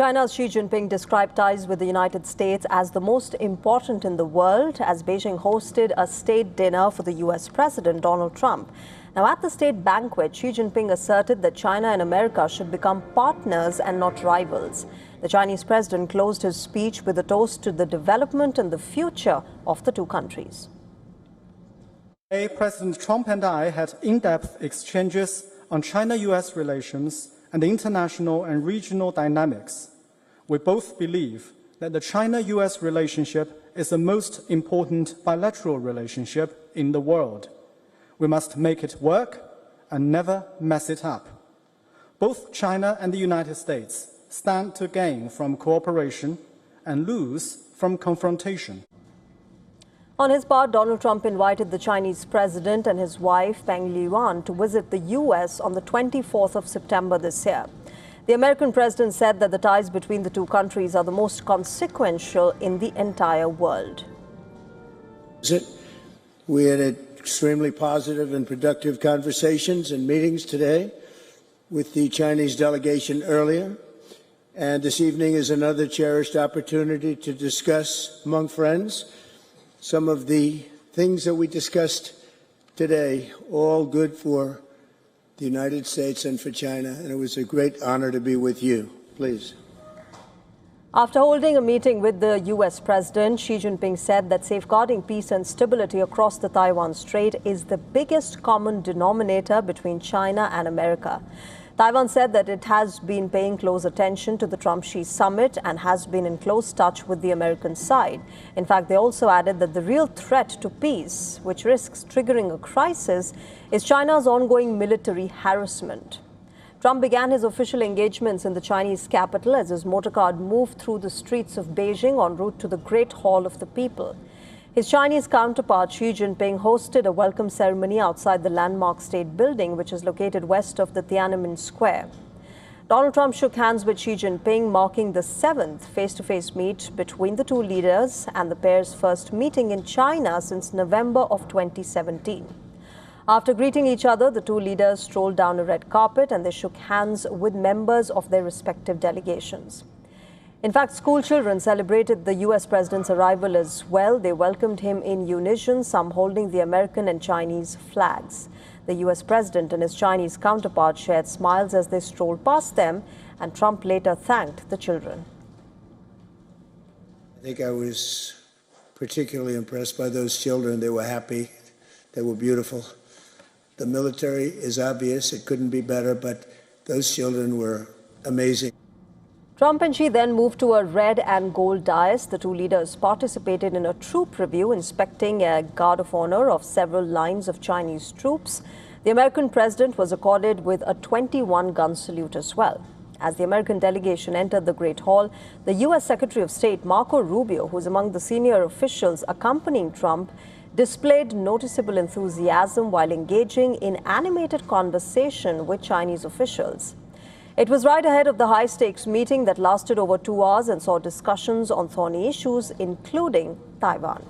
China's Xi Jinping described ties with the United States as the most important in the world as Beijing hosted a state dinner for the U.S. President Donald Trump. Now, at the state banquet, Xi Jinping asserted that China and America should become partners and not rivals. The Chinese president closed his speech with a toast to the development and the future of the two countries. Today, President Trump and I had in-depth exchanges on China-U.S. relations and international and regional dynamics. We both believe that the China-U.S. relationship is the most important bilateral relationship in the world. We must make it work and never mess it up. Both China and the United States stand to gain from cooperation and lose from confrontation. On his part, Donald Trump invited the Chinese president and his wife, Peng Liyuan, to visit the U.S. on the 24th of September this year. The American president said that the ties between the two countries are the most consequential in the entire world. We had extremely positive and productive conversations and meetings today with the Chinese delegation earlier. And this evening is another cherished opportunity to discuss among friends some of the things that we discussed today, all good for the United States and for China, and it was a great honor to be with you. Please. After holding a meeting with the U.S. President, Xi Jinping said that safeguarding peace and stability across the Taiwan Strait is the biggest common denominator between China and America. Taiwan said that it has been paying close attention to the Trump-Xi summit and has been in close touch with the American side. In fact, they also added that the real threat to peace, which risks triggering a crisis, is China's ongoing military harassment. Trump began his official engagements in the Chinese capital as his motorcar moved through the streets of Beijing en route to the Great Hall of the People. His Chinese counterpart, Xi Jinping, hosted a welcome ceremony outside the landmark state building, which is located west of the Tiananmen Square. Donald Trump shook hands with Xi Jinping, marking the 7th face-to-face meet between the two leaders and the pair's first meeting in China since November of 2017. After greeting each other, the two leaders strolled down a red carpet and they shook hands with members of their respective delegations. In fact, school children celebrated the U.S. president's arrival as well. They welcomed him in unison, some holding the American and Chinese flags. The U.S. president and his Chinese counterpart shared smiles as they strolled past them, and Trump later thanked the children. I think I was particularly impressed by those children. They were happy. They were beautiful. The military is obvious. It couldn't be better, but those children were amazing. Trump and Xi then moved to a red and gold dais. The two leaders participated in a troop review, inspecting a guard of honor of several lines of Chinese troops. The American president was accorded with a 21-gun salute as well. As the American delegation entered the Great Hall, the U.S. Secretary of State Marco Rubio, who is among the senior officials accompanying Trump, displayed noticeable enthusiasm while engaging in animated conversation with Chinese officials. It was right ahead of the high-stakes meeting that lasted over 2 hours and saw discussions on thorny issues, including Taiwan.